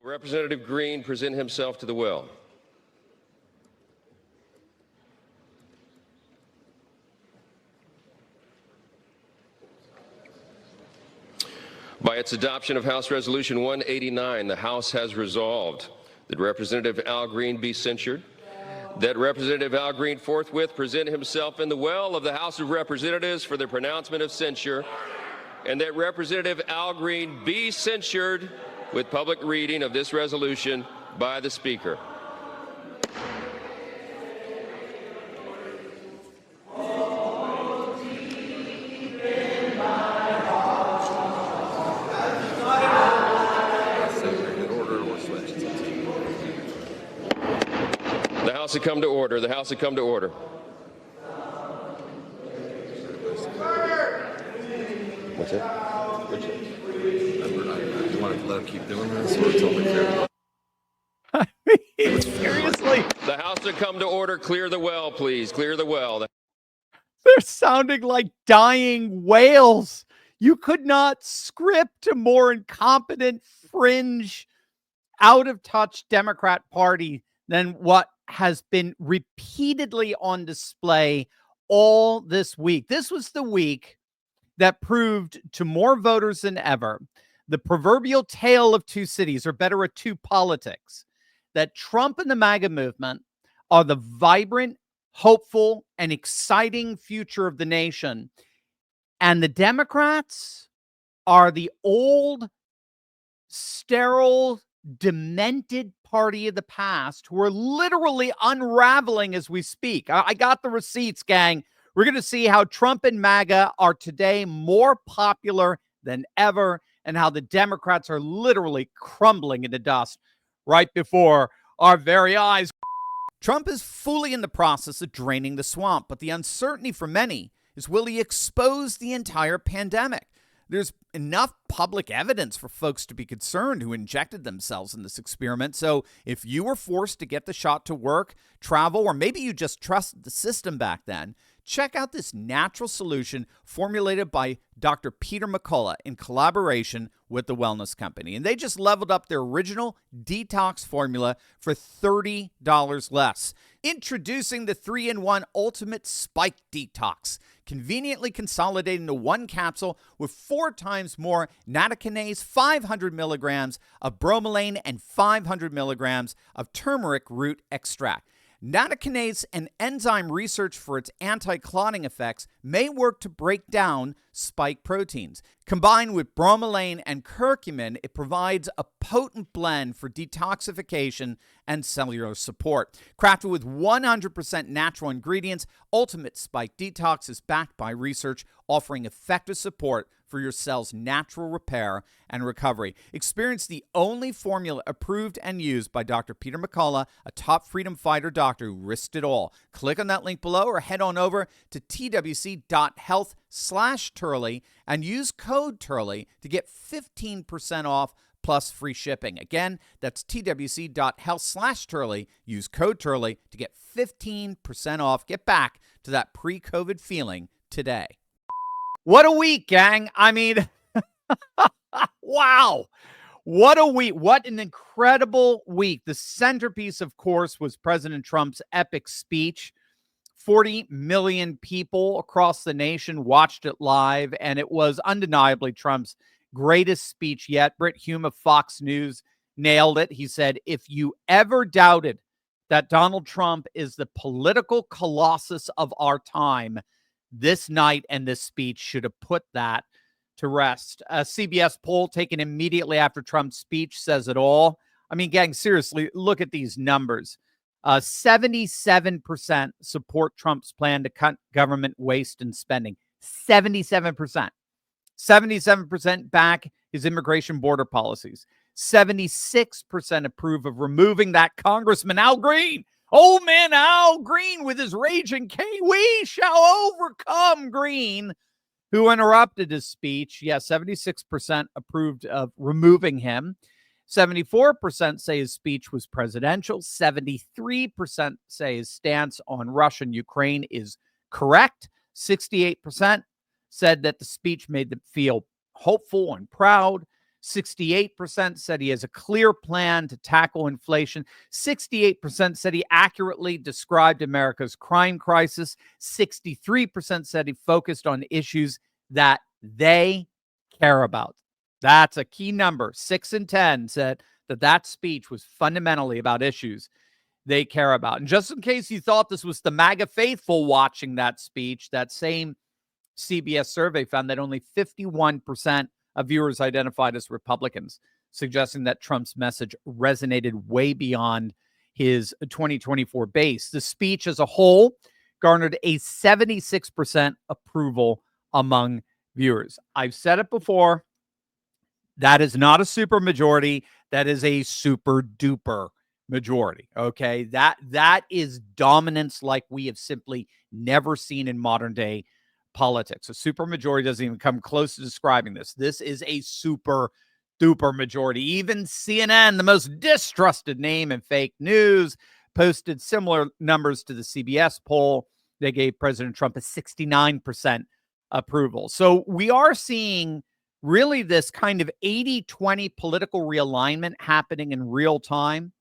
Representative Green present himself to the well. By its adoption of House Resolution 189, the House has resolved that Representative Al Green be censured, that Representative Al Green forthwith present himself in the well of the House of Representatives for the pronouncement of censure, and that Representative Al Green be censured with public reading of this resolution by the Speaker. The House had come to order. The House had come to order. What's that? What's that? You want to let him keep doing this, or tell me fair? I mean, seriously. The House had come to order. Clear the well, please. Clear the well. They're sounding like dying whales. You could not script a more incompetent, fringe, out-of-touch Democrat Party than what has been repeatedly on display all this week. This was the week that proved to more voters than ever the proverbial tale of two cities, or better, a two politics, that Trump and the MAGA movement are the vibrant, hopeful, and exciting future of the nation. And the Democrats are the old, sterile, demented party of the past who are literally unraveling as we speak. I got the receipts, gang. We're going to see how Trump and MAGA are today more popular than ever, and how the Democrats are literally crumbling into dust right before our very eyes. Trump is fully in the process of draining the swamp, but the uncertainty for many is, will he expose the entire pandemic? There's enough public evidence for folks to be concerned who injected themselves in this experiment. So if you were forced to get the shot to work, travel, or maybe you just trusted the system back then, check out this natural solution formulated by Dr. Peter McCullough in collaboration with the wellness company. And they just leveled up their original detox formula for $30 less. Introducing the 3-in-1 Ultimate Spike Detox, conveniently consolidated into one capsule with 4 times more nattokinase, 500 milligrams of bromelain, and 500 milligrams of turmeric root extract. Nattokinase, an enzyme researched for its anti-clotting effects, may work to break down spike proteins. Combined with bromelain and curcumin, it provides a potent blend for detoxification and cellular support. Crafted with 100% natural ingredients, Ultimate Spike Detox is backed by research offering effective support for your cell's natural repair and recovery. Experience the only formula approved and used by Dr. Peter McCullough, a top freedom fighter doctor who risked it all. Click on that link below or head on over to twc.health/Turley and use code Turley to get 15% off plus free shipping. Again, that's twc.health/Turley. Use code Turley to get 15% off. Get back to that pre-COVID feeling today. What a week, gang. I mean, wow. What a week. What an incredible week. The centerpiece, of course, was President Trump's epic speech. 40 million people across the nation watched it live, and it was undeniably Trump's greatest speech yet. Britt Hume of Fox News nailed it. He said, if you ever doubted that Donald Trump is the political colossus of our time, this night and this speech should have put that to rest. A CBS poll taken immediately after Trump's speech says it all. I mean, gang, seriously, look at these numbers. 77% support Trump's plan to cut government waste and spending. 77%. 77% back his immigration border policies. 76% approve of removing that Congressman Al Green. Old man Al Green with his raging cane. We shall overcome Green, who interrupted his speech. Yeah, 76% approved of removing him. 74% say his speech was presidential. 73% say his stance on Russia and Ukraine is correct. 68% said that the speech made them feel hopeful and proud. 68% said he has a clear plan to tackle inflation. 68% said he accurately described America's crime crisis. 63% said he focused on issues that they care about. That's a key number. 6 in 10 said that speech was fundamentally about issues they care about. And just in case you thought this was the MAGA faithful watching that speech, that same CBS survey found that only 51% of viewers identified as Republicans, suggesting that Trump's message resonated way beyond his 2024 base. The speech as a whole garnered a 76% approval among viewers. I've said it before. That is not a super majority. That is a super duper majority. Okay. That is dominance like we have simply never seen in modern day politics. A super majority doesn't even come close to describing this. This is a super duper majority. Even CNN, the most distrusted name in fake news, posted similar numbers to the CBS poll. They gave President Trump a 69% approval. So we are seeing really this kind of 80-20 political realignment happening in real time.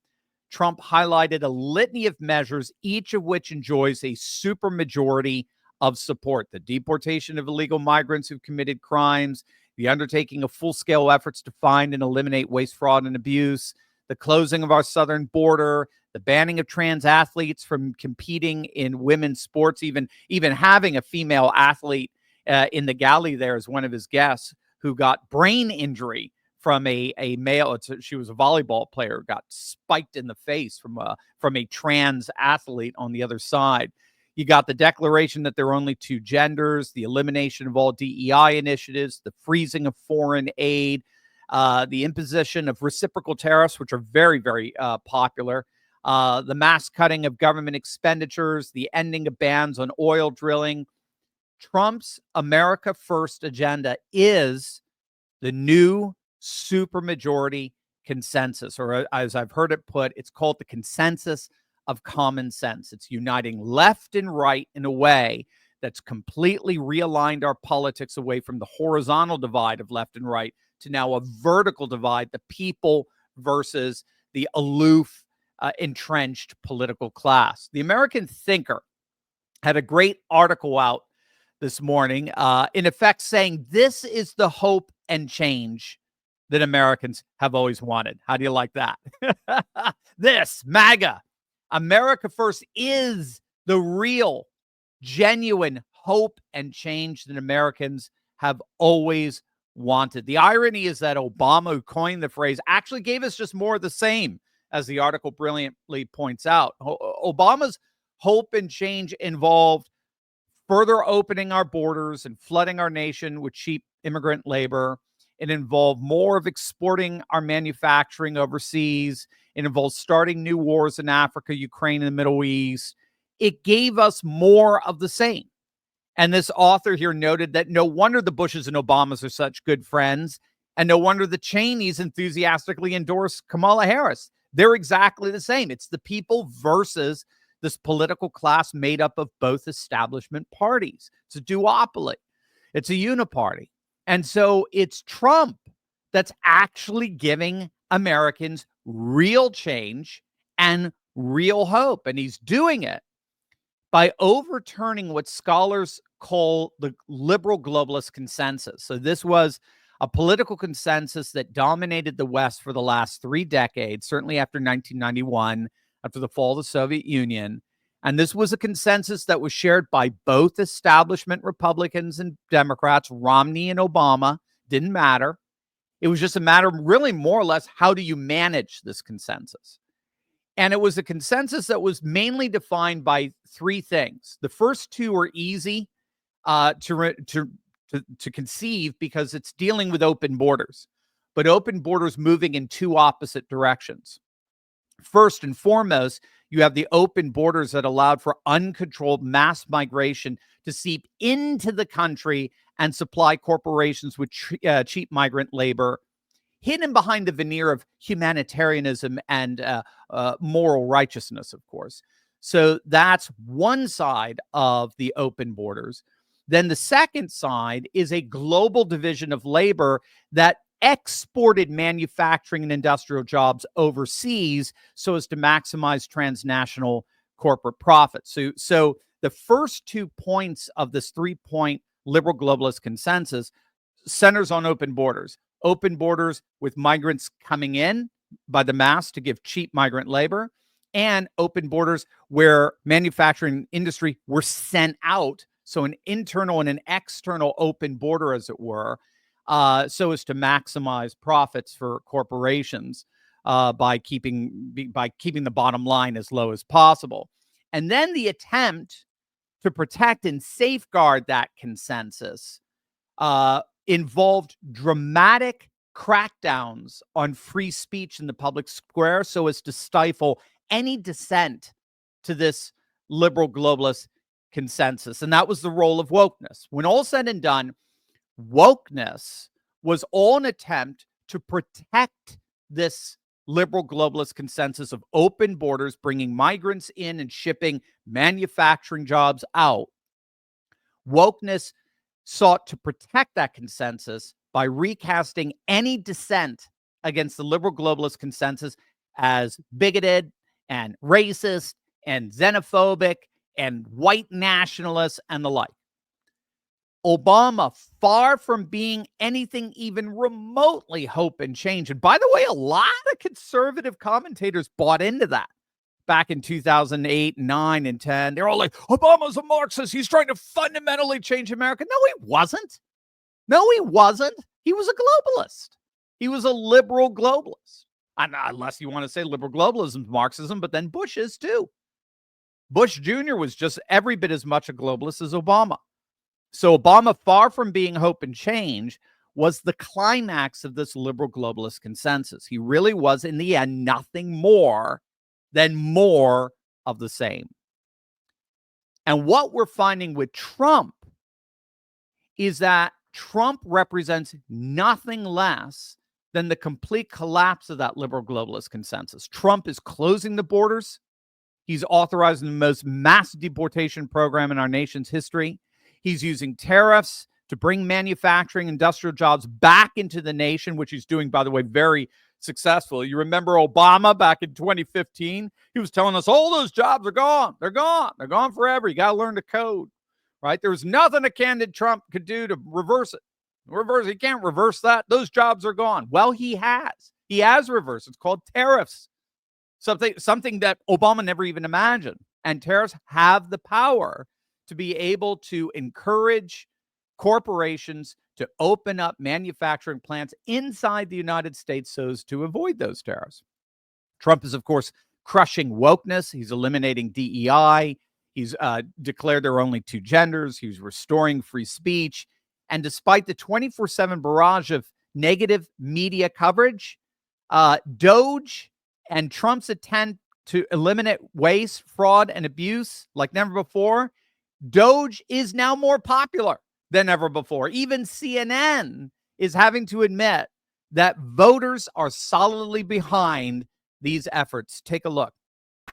Trump highlighted a litany of measures, each of which enjoys a supermajority of support. The deportation of illegal migrants who've committed crimes, the undertaking of full-scale efforts to find and eliminate waste, fraud, and abuse, the closing of our southern border, the banning of trans athletes from competing in women's sports, even having a female athlete in the galley there as one of his guests who got brain injury from a male. She was a volleyball player, got spiked in the face from a trans athlete on the other side. You got the declaration that there are only two genders, the elimination of all DEI initiatives, the freezing of foreign aid, the imposition of reciprocal tariffs, which are very, very popular, the mass cutting of government expenditures, the ending of bans on oil drilling. Trump's America First agenda is the new supermajority consensus, or as I've heard it put, it's called the consensus of common sense. It's uniting left and right in a way that's completely realigned our politics away from the horizontal divide of left and right to now a vertical divide, the people versus the aloof, entrenched political class. The American Thinker had a great article out this morning, in effect saying this is the hope and change that Americans have always wanted. How do you like that? This MAGA, America First, is the real, genuine hope and change that Americans have always wanted. The irony is that Obama, who coined the phrase, actually gave us just more of the same, as the article brilliantly points out. Obama's hope and change involved further opening our borders and flooding our nation with cheap immigrant labor. It involved more of exporting our manufacturing overseas. It involved starting new wars in Africa, Ukraine, and the Middle East. It gave us more of the same. And this author here noted that no wonder the Bushes and Obamas are such good friends, and no wonder the Cheneys enthusiastically endorse Kamala Harris. They're exactly the same. It's the people versus this political class made up of both establishment parties. It's a duopoly. It's a uniparty. And so it's Trump that's actually giving Americans real change and real hope. And he's doing it by overturning what scholars call the liberal globalist consensus. So this was a political consensus that dominated the West for the last 3 decades, certainly after 1991, after the fall of the Soviet Union. And this was a consensus that was shared by both establishment Republicans and Democrats, Romney and Obama. Didn't matter. It was just a matter of really more or less, how do you manage this consensus? And it was a consensus that was mainly defined by 3 things. The first 2 are easy to conceive because it's dealing with open borders, but open borders moving in 2 opposite directions. First and foremost, you have the open borders that allowed for uncontrolled mass migration to seep into the country and supply corporations with cheap migrant labor, hidden behind the veneer of humanitarianism and moral righteousness, of course. So that's one side of the open borders. Then the second side is a global division of labor that exported manufacturing and industrial jobs overseas so as to maximize transnational corporate profits. So the first 2 points of this 3-point liberal globalist consensus centers on open borders with migrants coming in by the mass to give cheap migrant labor, and open borders where manufacturing industry were sent out. So an internal and an external open border, as it were, so as to maximize profits for corporations by keeping the bottom line as low as possible. And then the attempt to protect and safeguard that consensus involved dramatic crackdowns on free speech in the public square so as to stifle any dissent to this liberal globalist consensus. And that was the role of wokeness. When all said and done, wokeness was all an attempt to protect this liberal globalist consensus of open borders, bringing migrants in and shipping manufacturing jobs out. Wokeness sought to protect that consensus by recasting any dissent against the liberal globalist consensus as bigoted and racist and xenophobic and white nationalists and the like. Obama, far from being anything even remotely hope and change. And by the way, a lot of conservative commentators bought into that back in 2008, 9, and 10. They're all like, Obama's a Marxist. He's trying to fundamentally change America. No, he wasn't. No, he wasn't. He was a globalist. He was a liberal globalist. Unless you want to say liberal globalism is Marxism, but then Bush is too. Bush Jr. was just every bit as much a globalist as Obama. So Obama, far from being hope and change, was the climax of this liberal globalist consensus. He really was, in the end, nothing more than more of the same. And what we're finding with Trump is that Trump represents nothing less than the complete collapse of that liberal globalist consensus. Trump is closing the borders. He's authorizing the most mass deportation program in our nation's history. He's using tariffs to bring manufacturing, industrial jobs back into the nation, which he's doing, by the way, very successfully. You remember Obama back in 2015? He was telling us all those jobs are gone. They're gone. They're gone forever. You got to learn to code, right? There was nothing a candidate Trump could do to reverse it. He can't reverse that. Those jobs are gone. Well, he has. He has reversed. It's called tariffs. Something that Obama never even imagined. And tariffs have the power to be able to encourage corporations to open up manufacturing plants inside the United States so as to avoid those tariffs. Trump is, of course, crushing wokeness. He's eliminating DEI. He's declared there are only two genders. He's restoring free speech. And despite the 24/7 barrage of negative media coverage, DOGE and Trump's attempt to eliminate waste, fraud, and abuse like never before, DOGE is now more popular than ever before. Even CNN is having to admit that voters are solidly behind these efforts. Take a look.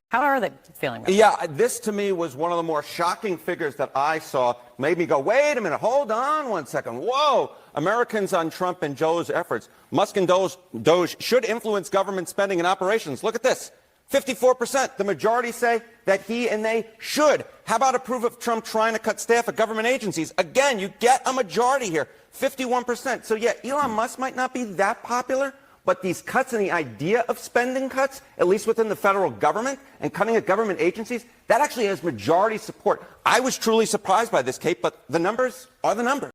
How are they feeling? Yeah, this to me was one of the more shocking figures that I saw. Made me go, wait a minute, hold on one second. Whoa, Americans on Trump and Joe's efforts. Musk and DOGE should influence government spending and operations. Look at this. 54%. The majority say that he and they should. How about approve of Trump trying to cut staff at government agencies? Again, you get a majority here. 51%. So yeah, Elon Musk might not be that popular, but these cuts and the idea of spending cuts, at least within the federal government and cutting at government agencies, that actually has majority support. I was truly surprised by this, Kate, but the numbers are the numbers.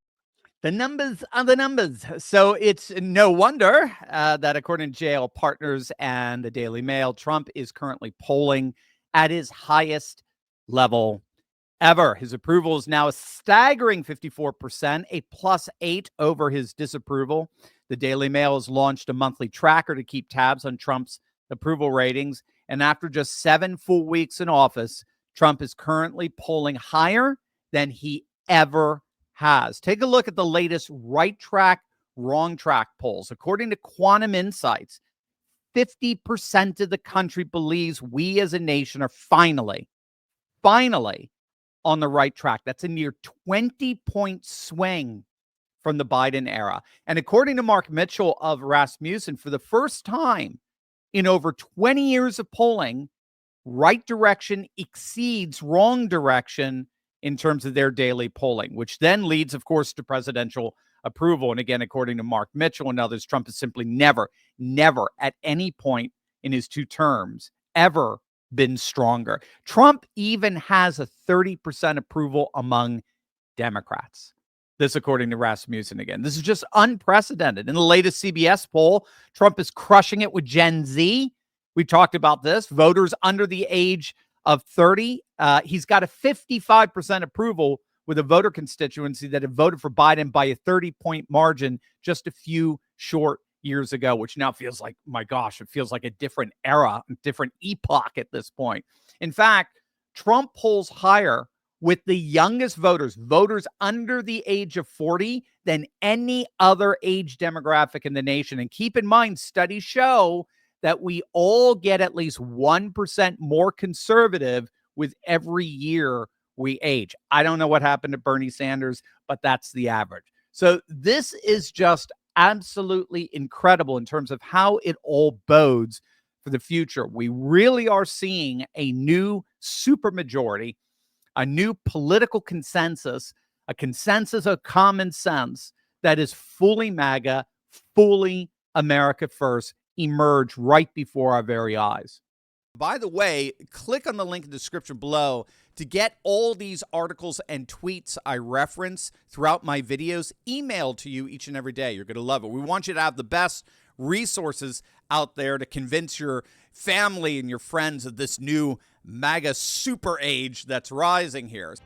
The numbers are the numbers. So it's no wonder that according to JL Partners and the Daily Mail, Trump is currently polling at his highest level ever. His approval is now a staggering 54%, a +8 over his disapproval. The Daily Mail has launched a monthly tracker to keep tabs on Trump's approval ratings. And after just 7 full weeks in office, Trump is currently polling higher than he ever has. Take a look at the latest right track, wrong track polls. According to Quantum Insights, 50% of the country believes we as a nation are finally on the right track. That's a near 20-point swing from the Biden era. And according to Mark Mitchell of Rasmussen, for the first time in over 20 years of polling, right direction exceeds wrong direction in terms of their daily polling, which then leads, of course, to presidential approval. And again, according to Mark Mitchell and others, Trump has simply never at any point in his 2 terms ever been stronger. Trump even has a 30% approval among Democrats. This, according to Rasmussen again. This is just unprecedented. In the latest CBS poll, Trump is crushing it with Gen Z. We talked about this. Voters under the age of 30. He's got a 55% approval with a voter constituency that have voted for Biden by a 30-point margin just a few short years ago, which now feels like, my gosh, it feels like a different era, a different epoch at this point. In fact, Trump polls higher with the youngest voters under the age of 40 than any other age demographic in the nation. And keep in mind, studies show that we all get at least 1% more conservative with every year we age. I don't know what happened to Bernie Sanders, but that's the average. So this is just absolutely incredible in terms of how it all bodes for the future. We really are seeing a new supermajority, a new political consensus, a consensus of common sense that is fully MAGA, fully America first, emerge right before our very eyes. By the way, click on the link in the description below to get all these articles and tweets I reference throughout my videos emailed to you each and every day. You're going to love it. We want you to have the best resources out there to convince your family and your friends of this new MAGA super age that's rising here.